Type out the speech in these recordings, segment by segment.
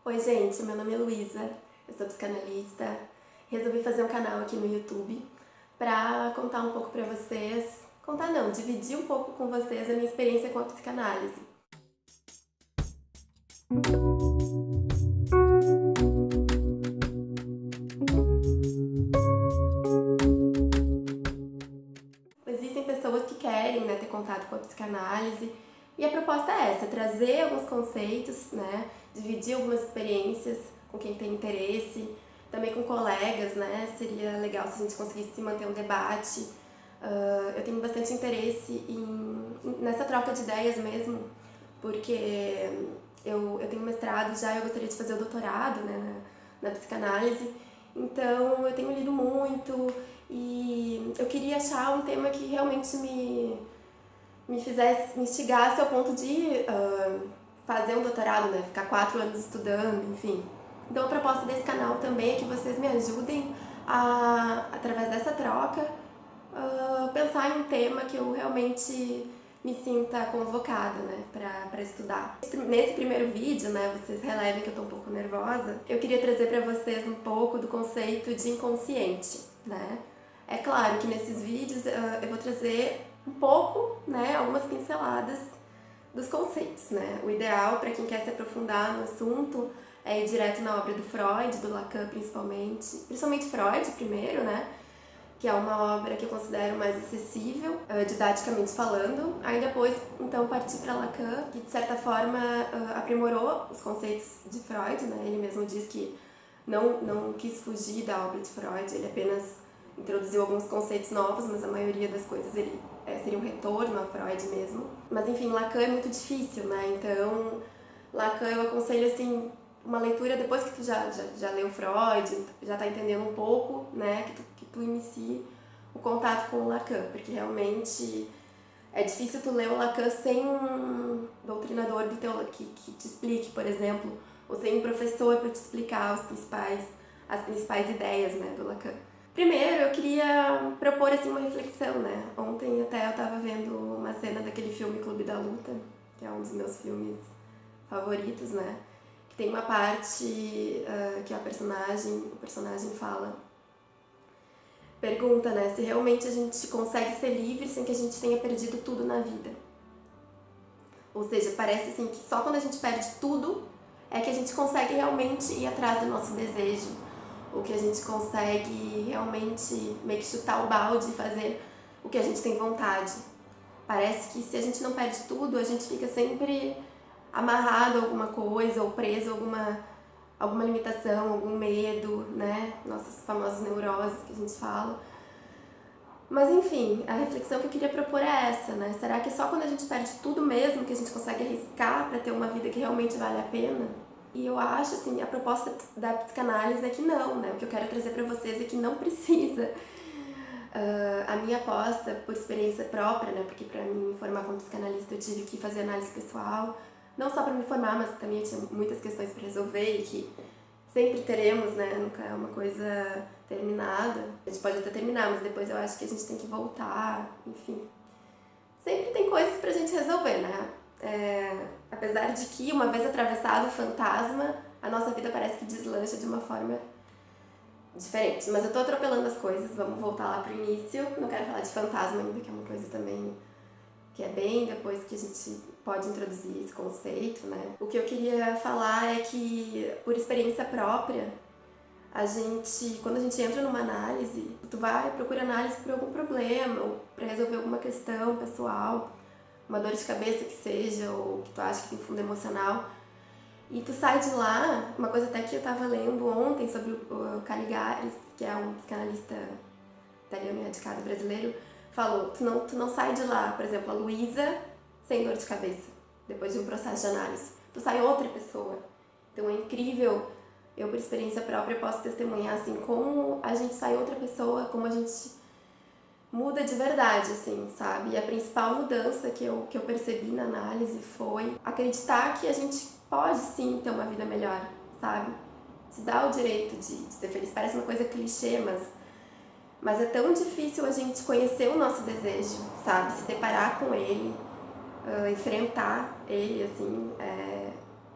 Oi gente, meu nome é Luísa, eu sou psicanalista. Resolvi fazer um canal aqui no YouTube pra contar um pouco pra vocês, contar não, dividir um pouco com vocês a minha experiência com a psicanálise. Existem pessoas que querem, ter contato com a psicanálise e a proposta é essa, trazer alguns conceitos, dividir algumas experiências com quem tem interesse, também com colegas, seria legal se a gente conseguisse manter um debate. Eu tenho bastante interesse nessa troca de ideias mesmo, porque eu tenho mestrado já e eu gostaria de fazer o doutorado na psicanálise, então eu tenho lido muito e eu queria achar um tema que realmente me fizesse, me instigasse ao ponto de fazer um doutorado, ficar 4 anos estudando, enfim. Então a proposta desse canal também é que vocês me ajudem a, através dessa troca, pensar em um tema que eu realmente me sinta convocada, pra estudar. Nesse primeiro vídeo, vocês relevem que eu tô um pouco nervosa, eu queria trazer pra vocês um pouco do conceito de inconsciente, É claro que nesses vídeos eu vou trazer um pouco, algumas pinceladas dos conceitos, O ideal para quem quer se aprofundar no assunto é ir direto na obra do Freud, do Lacan principalmente Freud primeiro, que é uma obra que eu considero mais acessível, didaticamente falando. Aí depois, então, parti para Lacan, que de certa forma aprimorou os conceitos de Freud, Ele mesmo diz que não quis fugir da obra de Freud, ele apenas introduziu alguns conceitos novos, mas a maioria das coisas ele seria um retorno a Freud mesmo. Mas enfim, Lacan é muito difícil, Então, Lacan eu aconselho assim uma leitura depois que tu já leu Freud, já tá entendendo um pouco, que tu inicie o contato com o Lacan, porque realmente é difícil tu ler o Lacan sem um doutrinador do teu que te explique, por exemplo, ou sem um professor para te explicar as principais ideias, do Lacan. Primeiro, eu queria propor assim uma reflexão, Ontem até eu estava vendo uma cena daquele filme Clube da Luta, que é um dos meus filmes favoritos, Que tem uma parte que o personagem pergunta, se realmente a gente consegue ser livre sem que a gente tenha perdido tudo na vida. Ou seja, parece assim que só quando a gente perde tudo é que a gente consegue realmente ir atrás do nosso desejo, ou que a gente consegue realmente meio que chutar o balde e fazer o que a gente tem vontade. Parece que se a gente não perde tudo, a gente fica sempre amarrado a alguma coisa ou preso a alguma limitação, algum medo, Nossas famosas neuroses que a gente fala. Mas enfim, a reflexão que eu queria propor é essa, Será que é só quando a gente perde tudo mesmo que a gente consegue arriscar para ter uma vida que realmente vale a pena? E eu acho, assim, a proposta da psicanálise é que não, O que eu quero trazer para vocês é que não precisa. A minha aposta, por experiência própria, porque para me formar como psicanalista eu tive que fazer análise pessoal, não só para me formar, mas também eu tinha muitas questões para resolver e que sempre teremos, Nunca é uma coisa terminada. A gente pode até terminar, mas depois eu acho que a gente tem que voltar, enfim. Sempre tem coisas pra gente resolver, apesar de que, uma vez atravessado o fantasma, a nossa vida parece que deslancha de uma forma diferente. Mas eu tô atropelando as coisas, vamos voltar lá pro início. Não quero falar de fantasma ainda, que é uma coisa também que é bem depois que a gente pode introduzir esse conceito, O que eu queria falar é que, por experiência própria, quando a gente entra numa análise, tu vai procurar análise por algum problema, ou para resolver alguma questão pessoal, uma dor de cabeça que seja, ou que tu acha que tem fundo emocional, e tu sai de lá, uma coisa até que eu tava lendo ontem sobre o Caligares, que é um psicanalista italiano e radicado brasileiro, falou, tu não sai de lá, por exemplo, a Luísa sem dor de cabeça, depois de um processo de análise. Tu sai outra pessoa. Então é incrível, eu por experiência própria posso testemunhar, assim, como a gente sai outra pessoa, como a gente muda de verdade, assim, sabe? E a principal mudança que eu percebi na análise foi acreditar que a gente pode sim ter uma vida melhor, sabe? Se dá o direito de ser feliz. Parece uma coisa clichê, mas é tão difícil a gente conhecer o nosso desejo, sabe? Se deparar com ele, enfrentar ele, assim.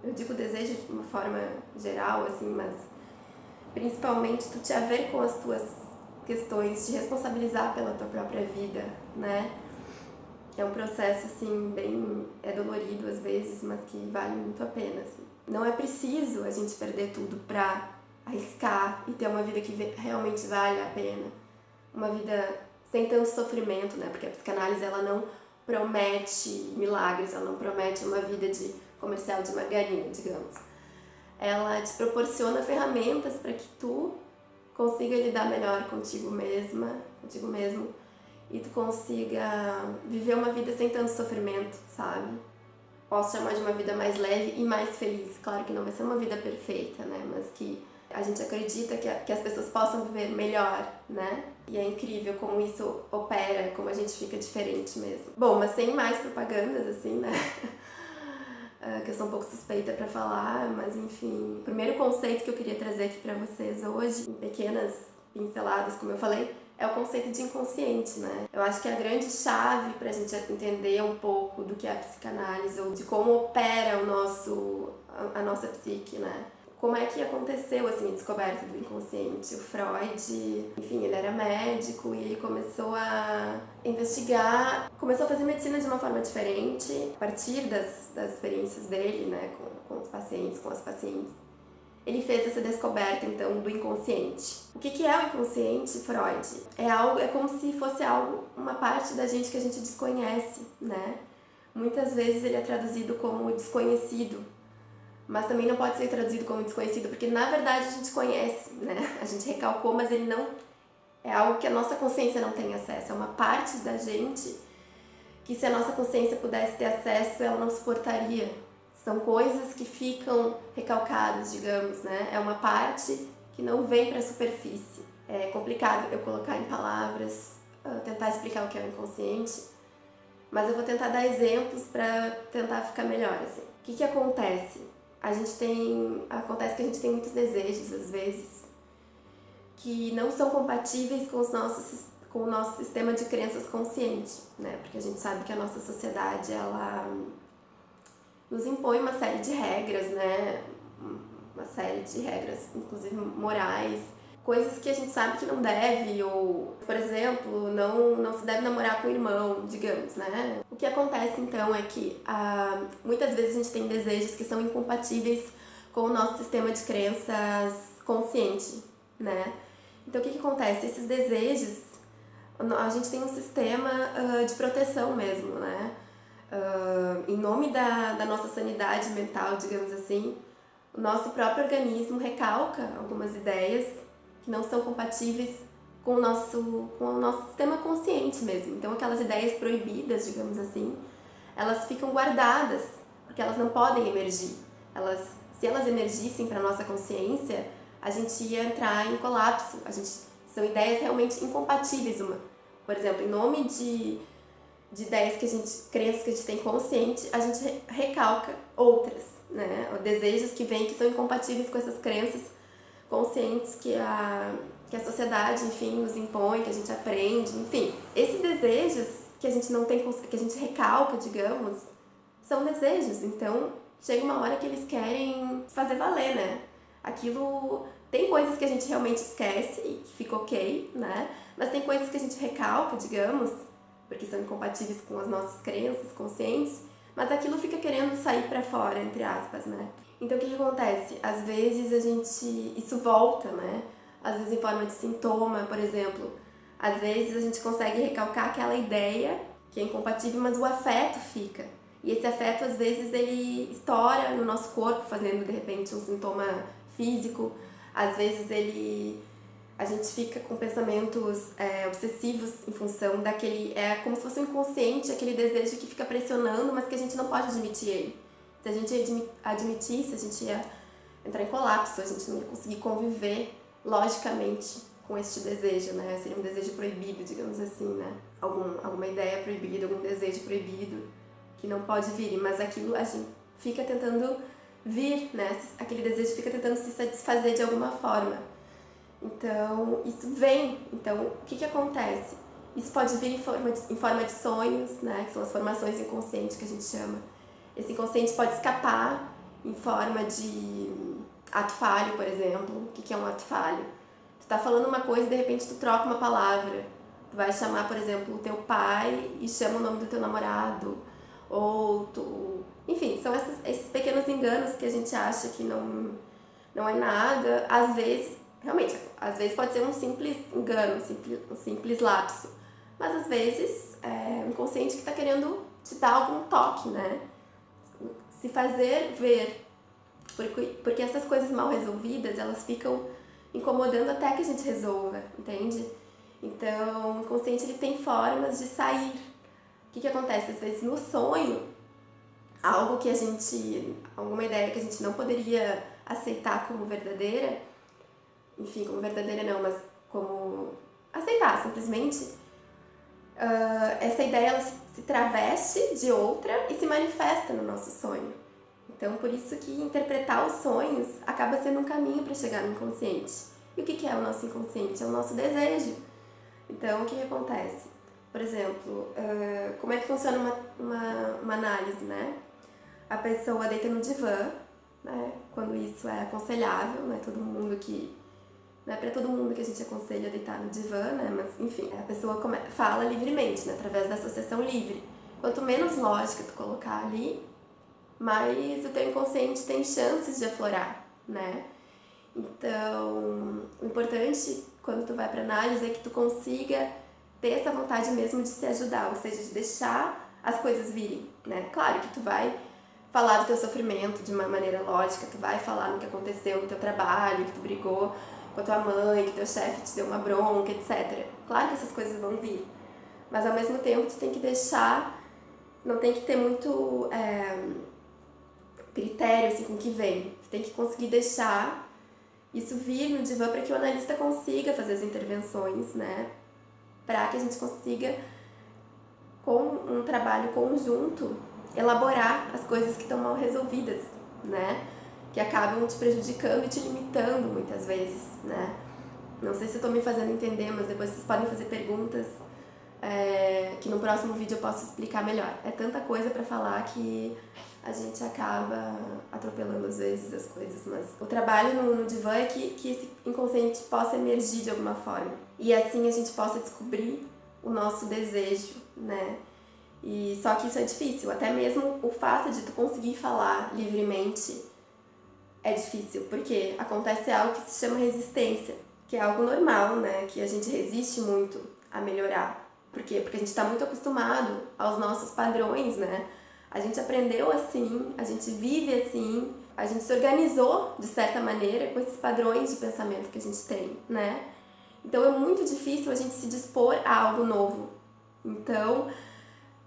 eu digo desejo de uma forma geral, assim, mas principalmente tu te haver com as tuas questões, te responsabilizar pela tua própria vida, né? É um processo, assim, bem... é dolorido às vezes, mas que vale muito a pena, assim. Não é preciso a gente perder tudo pra arriscar e ter uma vida que realmente vale a pena. Uma vida sem tanto sofrimento, né? Porque a psicanálise, ela não promete milagres, ela não promete uma vida de comercial de margarina, digamos. Ela te proporciona ferramentas para que tu consiga lidar melhor contigo mesma, contigo mesmo, e tu consiga viver uma vida sem tanto sofrimento, sabe? Posso chamar de uma vida mais leve e mais feliz. Claro que não vai ser uma vida perfeita, né? Mas que a gente acredita que as pessoas possam viver melhor, né? E é incrível como isso opera, como a gente fica diferente mesmo. Bom, mas sem mais propagandas, assim, né? Que eu sou um pouco suspeita pra falar, mas enfim. O primeiro conceito que eu queria trazer aqui pra vocês hoje, em pequenas pinceladas, como eu falei, é o conceito de inconsciente, né? Eu acho que a grande chave pra gente entender um pouco do que é a psicanálise ou de como opera a nossa psique, né? Como é que aconteceu, assim, a descoberta do inconsciente? O Freud, enfim, ele era médico e ele começou a investigar, começou a fazer medicina de uma forma diferente, a partir das experiências dele, né, com os pacientes, com as pacientes. Ele fez essa descoberta, então, do inconsciente. O que é o inconsciente, Freud? É como se fosse uma parte da gente que a gente desconhece, né? Muitas vezes ele é traduzido como desconhecido, mas também não pode ser traduzido como desconhecido, porque na verdade a gente conhece, né? A gente recalcou, mas ele não... é algo que a nossa consciência não tem acesso. É uma parte da gente que, se a nossa consciência pudesse ter acesso, ela não suportaria. São coisas que ficam recalcadas, digamos, né? É uma parte que não vem para a superfície. É complicado eu colocar em palavras, tentar explicar o que é o inconsciente, mas eu vou tentar dar exemplos para tentar ficar melhor, assim. O que acontece? Acontece que a gente tem muitos desejos, às vezes, que não são compatíveis com o nosso sistema de crenças consciente, né? Porque a gente sabe que a nossa sociedade, ela nos impõe uma série de regras, né? Uma série de regras, inclusive morais, coisas que a gente sabe que não deve, ou, por exemplo, não se deve namorar com o irmão, digamos, né? O que acontece, então, é que muitas vezes a gente tem desejos que são incompatíveis com o nosso sistema de crenças consciente, né? Então, o que acontece? Esses desejos, a gente tem um sistema de proteção mesmo, né? Em nome da nossa sanidade mental, digamos assim, o nosso próprio organismo recalca algumas ideias que não são compatíveis com o nosso sistema consciente mesmo. Então, aquelas ideias proibidas, digamos assim, elas ficam guardadas, porque elas não podem emergir. Se elas emergissem para a nossa consciência, a gente ia entrar em colapso. São ideias realmente incompatíveis. Por exemplo, em nome de ideias crenças que a gente tem consciente, a gente recalca outras, né? Ou desejos que vêm que são incompatíveis com essas crenças conscientes que a sociedade, enfim, nos impõe, que a gente aprende, enfim. Esses desejos que a gente não tem, que a gente recalca, digamos, são desejos. Então, chega uma hora que eles querem fazer valer, né? Aquilo... Tem coisas que a gente realmente esquece e que fica ok, né? Mas tem coisas que a gente recalca, digamos, porque são incompatíveis com as nossas crenças conscientes, mas aquilo fica querendo sair pra fora, entre aspas, né? Então, o que acontece? Às vezes isso volta, né? Às vezes em forma de sintoma, por exemplo. Às vezes a gente consegue recalcar aquela ideia que é incompatível, mas o afeto fica. E esse afeto, às vezes, ele estoura no nosso corpo, fazendo, de repente, um sintoma físico. Às vezes a gente fica com pensamentos obsessivos em função daquele... É como se fosse um inconsciente, aquele desejo que fica pressionando, mas que a gente não pode admitir ele. Se a gente admitisse, a gente ia entrar em colapso, a gente não ia conseguir conviver logicamente com este desejo, né? Seria um desejo proibido, digamos assim, né? Alguma ideia proibida, algum desejo proibido que não pode vir, mas aquilo a gente fica tentando vir, né? Aquele desejo fica tentando se satisfazer de alguma forma. Então, isso vem. Então, o que acontece? Isso pode vir em forma de sonhos, né? Que são as formações inconscientes que a gente chama. Esse inconsciente pode escapar em forma de ato falho, por exemplo. O que é um ato falho? Tu tá falando uma coisa e de repente tu troca uma palavra. Tu vai chamar, por exemplo, o teu pai e chama o nome do teu namorado. Ou tu... Enfim, são esses pequenos enganos que a gente acha que não é nada. Às vezes, realmente, às vezes pode ser um simples engano, um simples lapso. Mas às vezes é o inconsciente que está querendo te dar algum toque, né? Se fazer ver. Porque essas coisas mal resolvidas, elas ficam incomodando até que a gente resolva, entende? Então, o inconsciente ele tem formas de sair. O que acontece? Às vezes no sonho, alguma ideia que a gente não poderia aceitar como verdadeira, enfim, como verdadeira não, mas como aceitar simplesmente, essa ideia ela se traveste de outra e se manifesta no nosso sonho. Então, por isso que interpretar os sonhos acaba sendo um caminho para chegar no inconsciente. E o que é o nosso inconsciente? É o nosso desejo. Então, o que acontece? Por exemplo, como é que funciona uma análise, né? A pessoa deita no divã, né? Quando isso é aconselhável, não é todo mundo que... Não é para todo mundo que a gente aconselha deitar no divã, né? Mas, enfim, a pessoa fala livremente, né? Através da associação livre. Quanto menos lógica tu colocar ali, mais o teu inconsciente tem chances de aflorar, né? Então, o importante quando tu vai para análise é que tu consiga ter essa vontade mesmo de se ajudar, ou seja, de deixar as coisas virem, né? Claro que tu vai falar do teu sofrimento de uma maneira lógica, tu vai falar no que aconteceu no teu trabalho, que tu brigou com a tua mãe, que teu chefe te deu uma bronca, etc. Claro que essas coisas vão vir, mas ao mesmo tempo tu tem que deixar, não tem que ter muito critério assim, com o que vem, tu tem que conseguir deixar isso vir no divã para que o analista consiga fazer as intervenções, né? Para que a gente consiga, com um trabalho conjunto, elaborar as coisas que estão mal resolvidas, né? Que acabam te prejudicando e te limitando muitas vezes, né? Não sei se eu estou me fazendo entender, mas depois vocês podem fazer perguntas que no próximo vídeo eu posso explicar melhor. É tanta coisa para falar que a gente acaba atropelando às vezes as coisas, mas o trabalho no divã é que esse inconsciente possa emergir de alguma forma e assim a gente possa descobrir o nosso desejo, né? E só que isso é difícil, até mesmo o fato de tu conseguir falar livremente é difícil, porque acontece algo que se chama resistência, que é algo normal, né? Que a gente resiste muito a melhorar. Por quê? Porque a gente está muito acostumado aos nossos padrões, né? A gente aprendeu assim, a gente vive assim, a gente se organizou de certa maneira com esses padrões de pensamento que a gente tem, né? Então é muito difícil a gente se dispor a algo novo. Então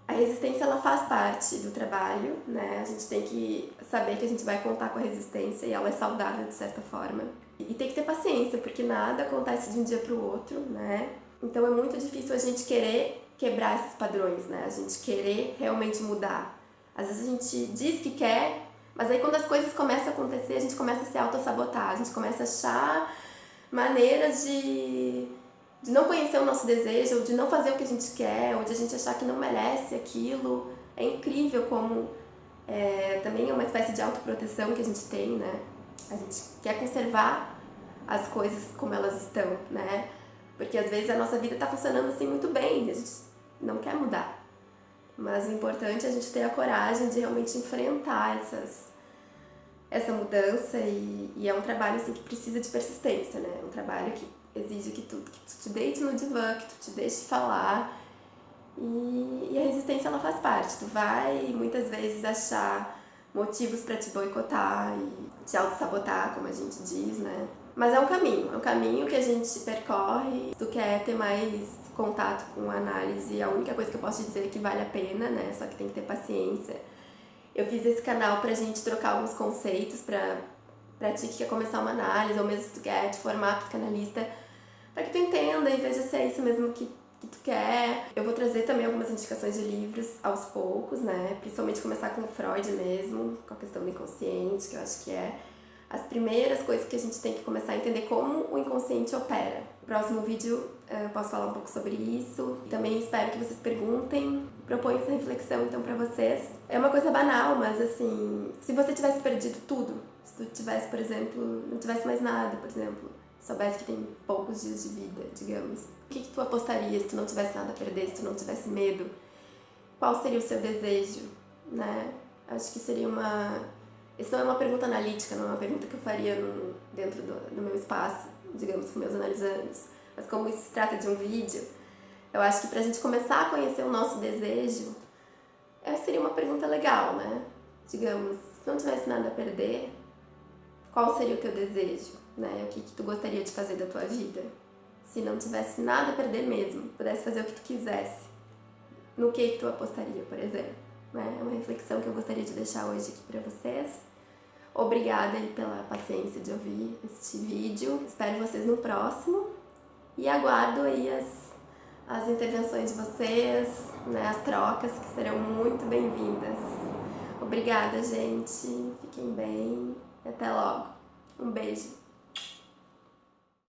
a resistência ela faz parte do trabalho, né? A gente tem que saber que a gente vai contar com a resistência e ela é saudável de certa forma. E tem que ter paciência, porque nada acontece de um dia para o outro, né? Então é muito difícil a gente querer quebrar esses padrões, né? A gente querer realmente mudar. Às vezes a gente diz que quer, mas aí quando as coisas começam a acontecer, a gente começa a se autossabotar, a gente começa a achar maneiras de não conhecer o nosso desejo, ou de não fazer o que a gente quer, ou de a gente achar que não merece aquilo. É incrível como também é uma espécie de autoproteção que a gente tem, né? A gente quer conservar as coisas como elas estão, né? Porque às vezes a nossa vida está funcionando assim muito bem e a gente não quer mudar. Mas o importante é a gente ter a coragem de realmente enfrentar essa mudança e é um trabalho assim, que precisa de persistência, né? É um trabalho que exige que tu te deite no divã, que tu te deixe falar e a resistência ela faz parte. Tu vai muitas vezes achar motivos para te boicotar e te auto-sabotar, como a gente diz, né? Mas é um caminho que a gente percorre. Se tu quer ter mais contato com a análise, a única coisa que eu posso te dizer é que vale a pena, né? Só que tem que ter paciência. Eu fiz esse canal pra gente trocar alguns conceitos pra ti que quer começar uma análise, ou mesmo se tu quer te formar psicanalista, pra que tu entenda e veja se é isso mesmo que tu quer. Eu vou trazer também algumas indicações de livros aos poucos, né? Principalmente começar com Freud mesmo, com a questão do inconsciente, que eu acho que é as primeiras coisas que a gente tem que começar a entender como o inconsciente opera. No próximo vídeo eu posso falar um pouco sobre isso. Também espero que vocês perguntem, proponham essa reflexão então pra vocês. É uma coisa banal, mas assim, se você tivesse perdido tudo, se tu tivesse, por exemplo, não tivesse mais nada, por exemplo, soubesse que tem poucos dias de vida, digamos, o que tu apostaria se tu não tivesse nada a perder, se tu não tivesse medo? Qual seria o seu desejo, né? Acho que seria isso não é uma pergunta analítica, não é uma pergunta que eu faria dentro do meu espaço, digamos, com meus analisandos. Mas como isso se trata de um vídeo, eu acho que pra gente começar a conhecer o nosso desejo, seria uma pergunta legal, né? Digamos, se não tivesse nada a perder, qual seria o teu desejo, né? O que tu gostaria de fazer da tua vida? Se não tivesse nada a perder mesmo, pudesse fazer o que tu quisesse, no que tu apostaria, por exemplo? Né? É uma reflexão que eu gostaria de deixar hoje aqui pra vocês. Obrigada aí pela paciência de ouvir este vídeo. Espero vocês no próximo e aguardo aí as intervenções de vocês, né, as trocas que serão muito bem-vindas. Obrigada, gente. Fiquem bem e até logo. Um beijo.